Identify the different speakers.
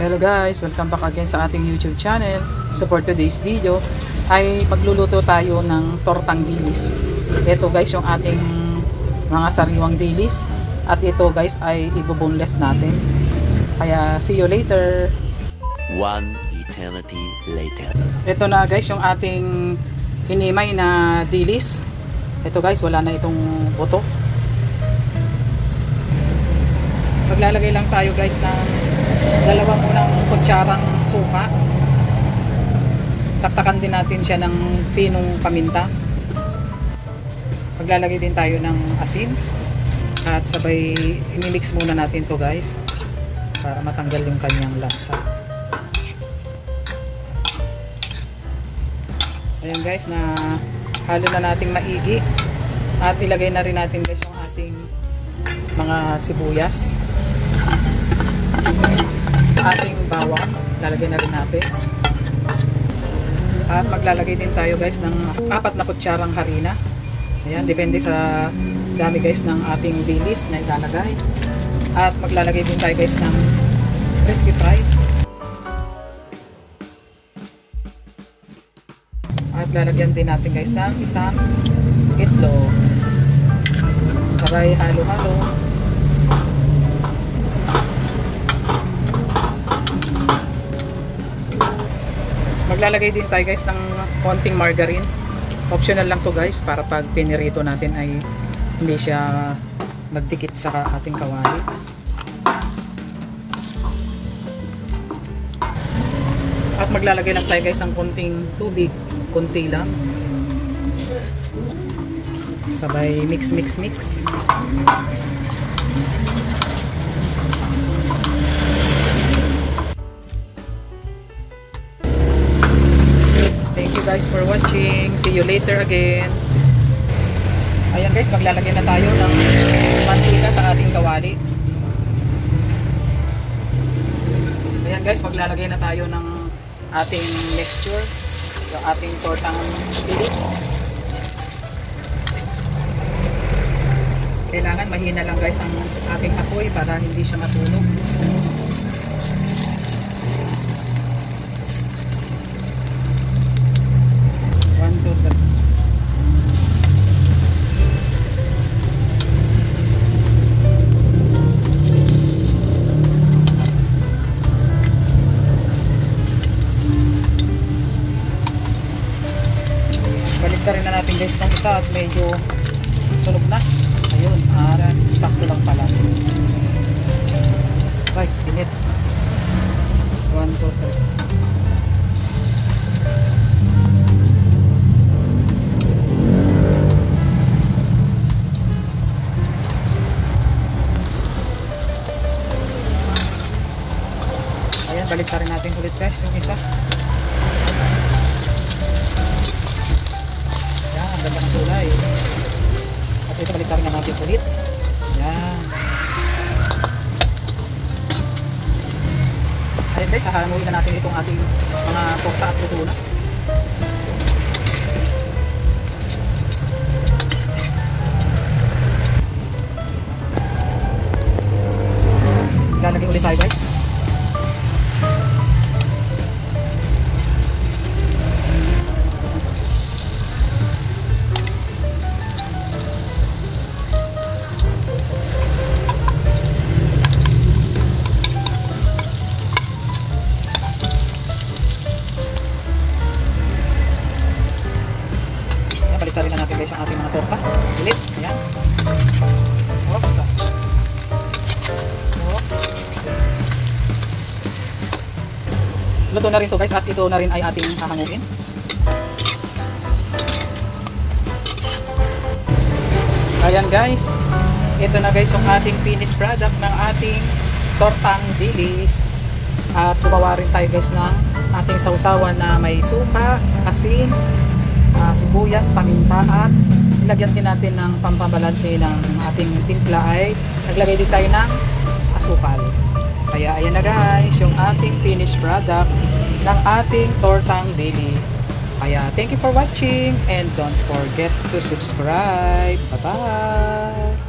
Speaker 1: Hello guys, welcome back again sa ating YouTube channel. So for today's video ay magluluto tayo ng tortang dilis. Ito guys yung ating mga sariwang dilis. At ito guys ay ibuboneless natin. Kaya see you later.
Speaker 2: One eternity later.
Speaker 1: Ito na guys yung ating hinimay na dilis. Ito guys, wala na itong buto. Maglalagay lang tayo guys ng dalawang unang kutsarang suka. Taktakan din natin siya ng pinong paminta. Maglalagay din tayo ng asin. At sabay imimix muna natin to guys para matanggal yung kanyang lasa. Ayan guys, na halo na nating maigi. At ilagay na rin natin guys yung ating mga sibuyas. Ating bawang, lalagay na rin natin. At maglalagay din tayo guys ng 4 na kutsarang harina. Ayan, depende sa dami guys ng ating dilis na ilalagay. At maglalagay din tayo guys ng crispy fry. At lalagyan din natin guys ng isang itlog. Sabay halo-halo. Maglalagay din tayo guys ng konting margarine. Optional lang to guys para pag pinirito natin ay hindi siya magdikit sa ating kawali. At maglalagay lang tayo guys ng konting tubig, konti lang. Sabay mix. Thank you guys for watching. See you later again. Ayan guys, maglalagay na tayo ng mantika sa ating kawali. Ayan guys, maglalagay na tayo ng ating mixture, yung ating tortang dilis. Kailangan mahina lang guys ang ating apoy para hindi siya masunog. Balik rin na natin guys ng isa at medyo sunog na. Ayun, sakto lang pala. Ay, init. 1, 2, 3. Ayan, balik rin natin ulit guys yung isa. Ang ganda ng kulay. At ito balik na natin ulit. Yan. Ayan guys, hahanguin na natin itong ating mga torta at luto na. Lalagay ulit tayo guys. Baliktad rin na natin guys ang ating mga torta. Ulit. Ayan. Oops. Luto na rin to guys at ito na rin ay ating hahanguin. Ayan guys. Ito na guys yung ating finished product ng ating tortang dilis. At gumawa rin tayo guys ng ating sausawan na may suka, asin, sibuyas, paminta at ilagyan din natin ng pampabalanse ng ating timpla ay naglagay din tayo ng asukal. Kaya ayan na guys yung ating finished product ng ating tortang dilis. Kaya thank you for watching and don't forget to subscribe. Bye bye!